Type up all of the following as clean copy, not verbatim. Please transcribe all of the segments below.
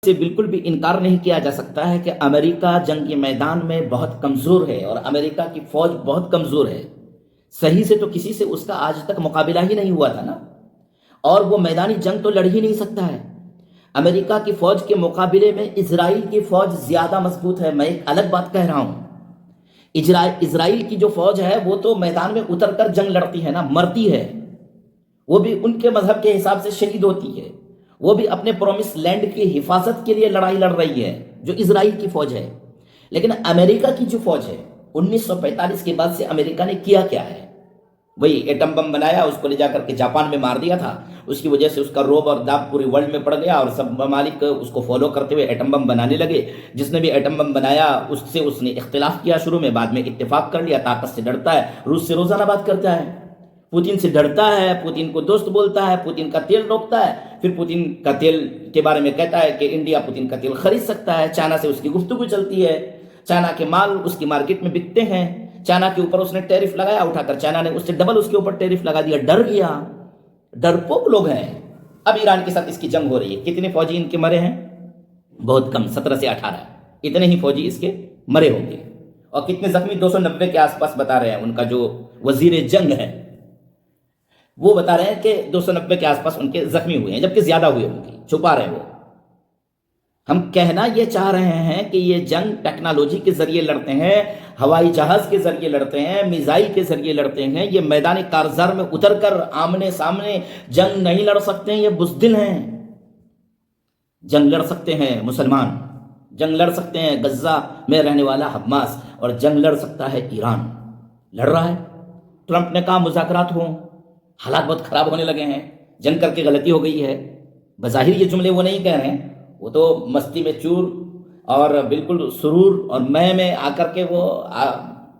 سے بالکل بھی انکار نہیں کیا جا سکتا ہے کہ امریکہ جنگی میدان میں بہت کمزور ہے اور امریکہ کی فوج بہت کمزور ہے۔ صحیح سے تو کسی سے اس کا آج تک مقابلہ ہی نہیں ہوا تھا نا، اور وہ میدانی جنگ تو لڑ ہی نہیں سکتا ہے۔ امریکہ کی فوج کے مقابلے میں اسرائیل کی فوج زیادہ مضبوط ہے۔ میں ایک الگ بات کہہ رہا ہوں، اسرائیل کی جو فوج ہے وہ تو میدان میں اتر کر جنگ لڑتی ہے نا، مرتی ہے، وہ بھی ان کے مذہب کے حساب سے شہید ہوتی ہے، وہ بھی اپنے پرومس لینڈ کی حفاظت کے لیے لڑائی لڑ رہی ہے، جو اسرائیل کی فوج ہے۔ لیکن امریکہ کی جو فوج ہے 1945 کے بعد سے امریکہ نے کیا کیا ہے؟ وہی ایٹم بم بنایا، اس کو لے جا کر کے جاپان میں مار دیا تھا، اس کی وجہ سے اس کا روب اور داب پوری ورلڈ میں پڑ گیا اور سب ممالک اس کو فالو کرتے ہوئے ایٹم بم بنانے لگے۔ جس نے بھی ایٹم بم بنایا اس نے اختلاف کیا شروع میں، بعد میں اتفاق کر لیا۔ طاقت سے ڈرتا ہے، روس سے روزانہ بات کرتا ہے، پوتین سے ڈرتا ہے، پوتین کو دوست بولتا ہے، پوتین کا تیل روکتا ہے، پھر پوتین کا تیل کے بارے میں کہتا ہے کہ انڈیا پوتین کا تیل خرید سکتا ہے۔ چائنا سے اس کی گفتگو چلتی ہے، چائنا کے مال اس کی مارکیٹ میں بکتے ہیں، چائنا کے اوپر اس نے ٹیرف لگایا، اٹھا کر چائنا نے اس سے ڈبل اس کے اوپر ٹیرف لگا دیا، ڈر گیا۔ ڈرپوک لوگ ہیں۔ اب ایران کے ساتھ اس کی جنگ ہو رہی ہے، کتنے فوجی ان کے مرے ہیں؟ بہت کم، 17 سے 18، اتنے ہی فوجی اس کے مرے ہوں گے۔ اور کتنے زخمی؟ 290 کے آس پاس بتا رہے ہیں، ان کا جو وزیر جنگ ہے وہ بتا رہے ہیں کہ 290 کے آس پاس ان کے زخمی ہوئے ہیں، جبکہ زیادہ ہوئے ہوں گے، چھپا رہے ہیں وہ۔ ہم کہنا یہ چاہ رہے ہیں کہ یہ جنگ ٹیکنالوجی کے ذریعے لڑتے ہیں، ہوائی جہاز کے ذریعے لڑتے ہیں، میزائل کے ذریعے لڑتے ہیں، یہ میدان کارزار میں اتر کر آمنے سامنے جنگ نہیں لڑ سکتے ہیں، یہ بزدل ہیں۔ جنگ لڑ سکتے ہیں مسلمان، جنگ لڑ سکتے ہیں غزہ میں رہنے والا حماس، اور جنگ لڑ سکتا ہے ایران، لڑ رہا ہے۔ ٹرمپ نے کہا مذاکرات ہوں، حالات بہت خراب ہونے لگے ہیں، جنگ کر کے غلطی ہو گئی ہے۔ بظاہر یہ جملے وہ نہیں کہہ رہے ہیں، وہ تو مستی میں چور اور بالکل سرور اور میں آ کر کے وہ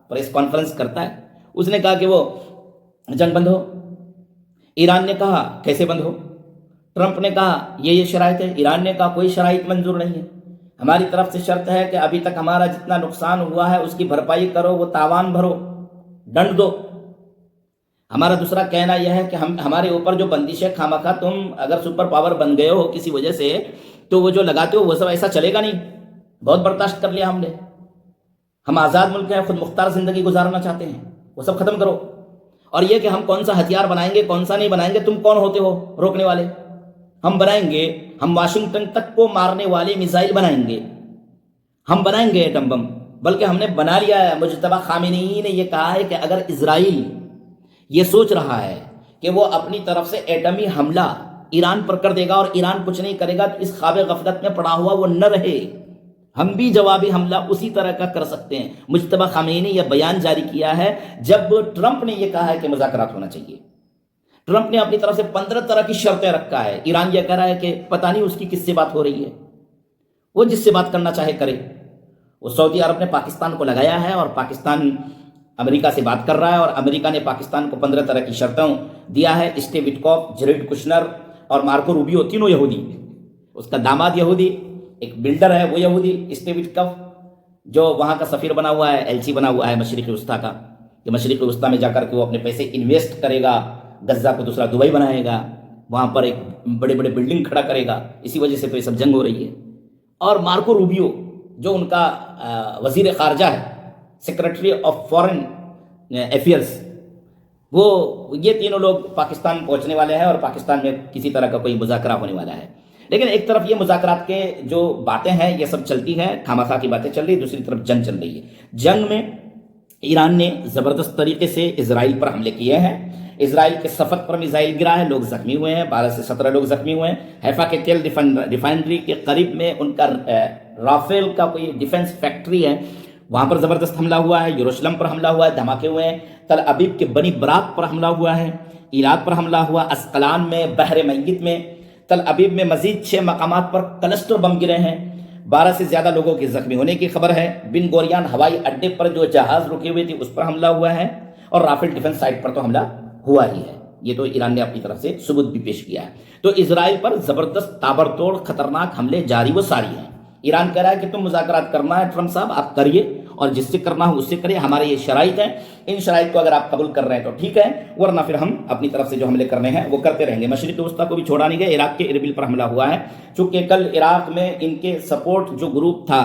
پریس کانفرنس کرتا ہے۔ اس نے کہا کہ وہ جنگ بند ہو، ایران نے کہا کیسے بند ہو، ٹرمپ نے کہا یہ شرائط ہے، ایران نے کہا کوئی شرائط منظور نہیں ہے، ہماری طرف سے شرط ہے کہ ابھی تک ہمارا جتنا نقصان ہوا ہے اس کی بھرپائی کرو، وہ تاوان بھرو، ڈنڈ دو۔ ہمارا دوسرا کہنا یہ ہے کہ ہمارے اوپر جو بندش ہے، خامخواہ تم اگر سپر پاور بن گئے ہو کسی وجہ سے تو وہ جو لگاتے ہو وہ سب ایسا چلے گا نہیں، بہت برداشت کر لیا ہم نے، ہم آزاد ملک ہیں، خود مختار زندگی گزارنا چاہتے ہیں، وہ سب ختم کرو۔ اور یہ کہ ہم کون سا ہتھیار بنائیں گے کون سا نہیں بنائیں گے، تم کون ہوتے ہو روکنے والے؟ ہم بنائیں گے، ہم واشنگٹن تک کو مارنے والے میزائل بنائیں گے، ہم بنائیں گے ایٹم بم، بلکہ ہم نے بنا لیا ہے۔ مجتبی خامنئی نے یہ کہا ہے کہ اگر اسرائیل یہ سوچ رہا ہے کہ وہ اپنی طرف سے ایٹمی حملہ ایران پر کر دے گا اور ایران کچھ نہیں کرے گا، تو اس خواب غفلت میں پڑا ہوا وہ نہ رہے، ہم بھی جوابی حملہ اسی طرح کا کر سکتے ہیں۔ مجتبی خامنئی نے یہ بیان جاری کیا ہے جب ٹرمپ نے یہ کہا ہے کہ مذاکرات ہونا چاہیے۔ ٹرمپ نے اپنی طرف سے 15 طرح کی شرطیں رکھا ہے، ایران یہ کہہ رہا ہے کہ پتہ نہیں اس کی کس سے بات ہو رہی ہے، وہ جس سے بات کرنا چاہے کرے۔ وہ سعودی عرب نے پاکستان کو لگایا ہے اور پاکستان امریکہ سے بات کر رہا ہے، اور امریکہ نے پاکستان کو 15 طرح کی شرطوں دیا ہے۔ اسٹیو وٹکوف، جریڈ کشنر اور مارکو روبیو، تینوں یہودی، اس کا داماد یہودی، ایک بلڈر ہے وہ یہودی، اسٹیو وٹکوف جو وہاں کا سفیر بنا ہوا ہے، ایلچی بنا ہوا ہے مشرق وسطیٰ کا، کہ مشرق وسطیٰ میں جا کر کے وہ اپنے پیسے انویسٹ کرے گا، غزہ کو دوسرا دبئی بنائے گا، وہاں پر ایک بڑے بڑے بلڈنگ کھڑا کرے گا، اسی وجہ سے تو یہ سب جنگ ہو رہی ہے۔ اور مارکو روبیو جو ان کا وزیر خارجہ ہے، سیکرٹری آف فارن افیئرس، وہ یہ تینوں لوگ پاکستان پہنچنے والے ہیں اور پاکستان میں کسی طرح کا کوئی مذاکرہ ہونے والا ہے۔ لیکن ایک طرف یہ مذاکرات کے جو باتیں ہیں یہ سب چلتی ہیں، خامخواہ کی باتیں چل رہی، دوسری طرف جنگ چل رہی ہے۔ جنگ میں ایران نے زبردست طریقے سے اسرائیل پر حملے کیے ہیں، اسرائیل کے صفت پر میزائل گرا ہے، لوگ زخمی ہوئے ہیں، 12 سے 17 لوگ زخمی ہوئے ہیں۔ حیفا کے تیل ریفائنری کے قریب میں ان کا رافیل کا کوئی ڈیفنس فیکٹری ہے، وہاں پر زبردست حملہ ہوا ہے۔ یروشلم پر حملہ ہوا ہے، دھماکے ہوئے ہیں۔ تل ابیب کے بنی براق پر حملہ ہوا ہے، ایلات پر حملہ ہوا، اسقلان میں، بحر میت میں، تل ابیب میں مزید 6 مقامات پر کلسٹر بم گرے ہیں، 12 سے زیادہ لوگوں کے زخمی ہونے کی خبر ہے۔ بن گوریان ہوائی اڈے پر جو جہاز رکے ہوئے تھے اس پر حملہ ہوا ہے، اور رافیل ڈیفنس سائٹ پر تو حملہ ہوا ہی ہے۔ یہ تو ایران نے اپنی طرف سے ثبوت بھی پیش کیا ہے۔ تو اسرائیل پر زبردست تابڑتوڑ خطرناک حملے جاری و ساری ہیں۔ ایران کہہ رہا ہے کہ تم مذاکرات کرنا ہے ٹرمپ صاحب آپ کریے، اور جس سے کرنا ہو اس سے کریں. ہمارے یہ شرائط ہیں, ان شرائط کو اگر آپ قبول کر رہے ہیں تو ٹھیک ہے, ورنہ پھر ہم اپنی طرف سے جو حملے کرنے ہیں وہ کرتے رہیں گے. مشرق وسطیٰ کو بھی چھوڑا نہیں گیا. عراق کے اربل پر حملہ ہوا ہے, چونکہ کل عراق میں ان کے سپورٹ جو گروپ تھا,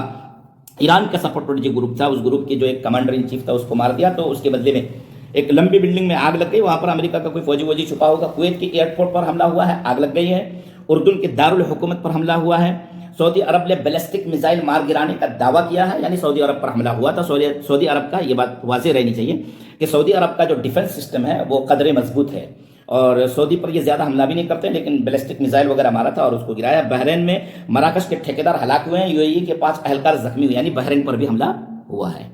ایران کا سپورٹ جو گروپ تھا, اس گروپ کے جو ایک کمانڈر ان چیف تھا اس کو مار دیا, تو اس کے بدلے میں ایک لمبی بلڈنگ میں آگ لگ گئی. وہاں پر امریکہ کا کوئی فوجی چھپا ہوگا. کویت کے ایئرپورٹ پر حملہ ہوا ہے, آگ لگ گئی ہے. اردن کے دارالحکومت پر حملہ ہوا ہے. سعودی عرب نے بیلسٹک میزائل مار گرانے کا دعویٰ کیا ہے, یعنی سعودی عرب پر حملہ ہوا تھا. سعودی عرب کا یہ بات واضح رہنی چاہیے کہ سعودی عرب کا جو ڈیفنس سسٹم ہے وہ قدرے مضبوط ہے, اور سعودی پر یہ زیادہ حملہ بھی نہیں کرتے, لیکن بیلسٹک میزائل وغیرہ مارا تھا اور اس کو گرایا. بحرین میں مراکش کے ٹھیکیدار ہلاک ہوئے ہیں, UAE کے 5 اہلکار زخمی ہوئے, یعنی بحرین پر بھی حملہ ہوا ہے.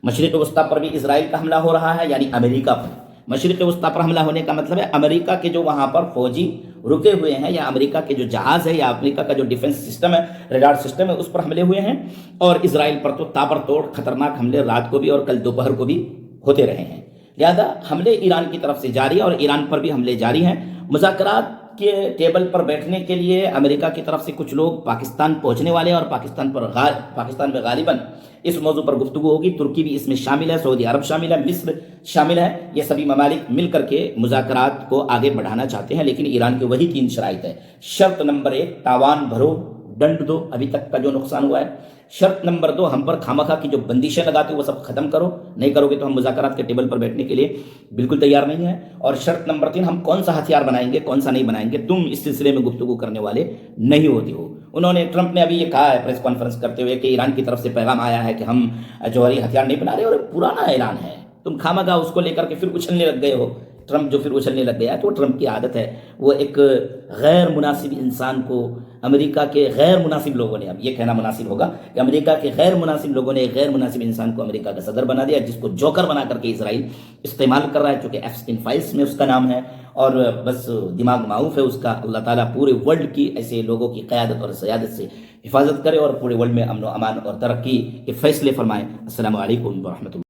مشرق وسطیٰ پر بھی اسرائیل کا حملہ ہو رہا ہے, یعنی امریکہ پر. مشرق وسطیٰ پر حملہ ہونے کا مطلب ہے امریکہ کے جو وہاں پر فوجی رکے ہوئے ہیں, یا امریکہ کے جو جہاز ہے, یا امریکہ کا جو ڈیفنس سسٹم ہے, ریڈار سسٹم ہے, اس پر حملے ہوئے ہیں. اور اسرائیل پر تو تابڑتوڑ خطرناک حملے رات کو بھی اور کل دوپہر کو بھی ہوتے رہے ہیں. لہذا حملے ایران کی طرف سے جاری ہیں اور ایران پر بھی حملے جاری ہیں. مذاکرات کے ٹیبل پر بیٹھنے کے لیے امریکہ کی طرف سے کچھ لوگ پاکستان پہنچنے والے ہیں, اور پاکستان میں غالباً اس موضوع پر گفتگو ہوگی. ترکی بھی اس میں شامل ہے, سعودی عرب شامل ہے, مصر شامل ہے. یہ سبھی ممالک مل کر کے مذاکرات کو آگے بڑھانا چاہتے ہیں, لیکن ایران کے وہی 3 شرائط ہیں. شرط نمبر 1, تاوان بھرو, ڈنڈ دو ابھی تک کا جو نقصان ہوا ہے. شرط نمبر 2, ہم پر خامخواہ کی جو بندشیں لگاتے ہو وہ سب ختم کرو, نہیں کرو گے تو ہم مذاکرات کے ٹیبل پر بیٹھنے کے لیے بالکل تیار نہیں ہیں. اور شرط نمبر 3, ہم کون سا ہتھیار بنائیں گے کون سا نہیں بنائیں گے, تم اس سلسلے میں گفتگو کرنے والے نہیں ہوتی ہو. ٹرمپ نے ابھی یہ کہا ہے پریس کانفرنس کرتے ہوئے کہ ایران کی طرف سے پیغام آیا ہے کہ ہم جوہری ہتھیار نہیں بنا رہے, اور پرانا اعلان ہے, تم خامخواہ اس کو لے کر کے پھر اچھلنے لگ گئے ہو. ٹرمپ جو پھر اچھلنے لگ گیا ہے, تو ٹرمپ کی عادت ہے, وہ ایک غیر مناسب انسان کو امریکہ کے غیر مناسب لوگوں نے, اب یہ کہنا مناسب ہوگا کہ امریکہ کے غیر مناسب لوگوں نے ایک غیر مناسب انسان کو امریکہ کا صدر بنا دیا, جس کو جوکر بنا کر کے اسرائیل استعمال کر رہا ہے, چونکہ ایپسٹین فائلز میں اس کا نام ہے, اور بس دماغ معروف ہے اس کا. اللہ تعالیٰ پورے ورلڈ کی ایسے لوگوں کی قیادت اور سیادت سے حفاظت کرے, اور پورے ورلڈ میں امن و امان اور ترقی کے فیصلے فرمائے. السلام علیکم ورحمۃ اللہ.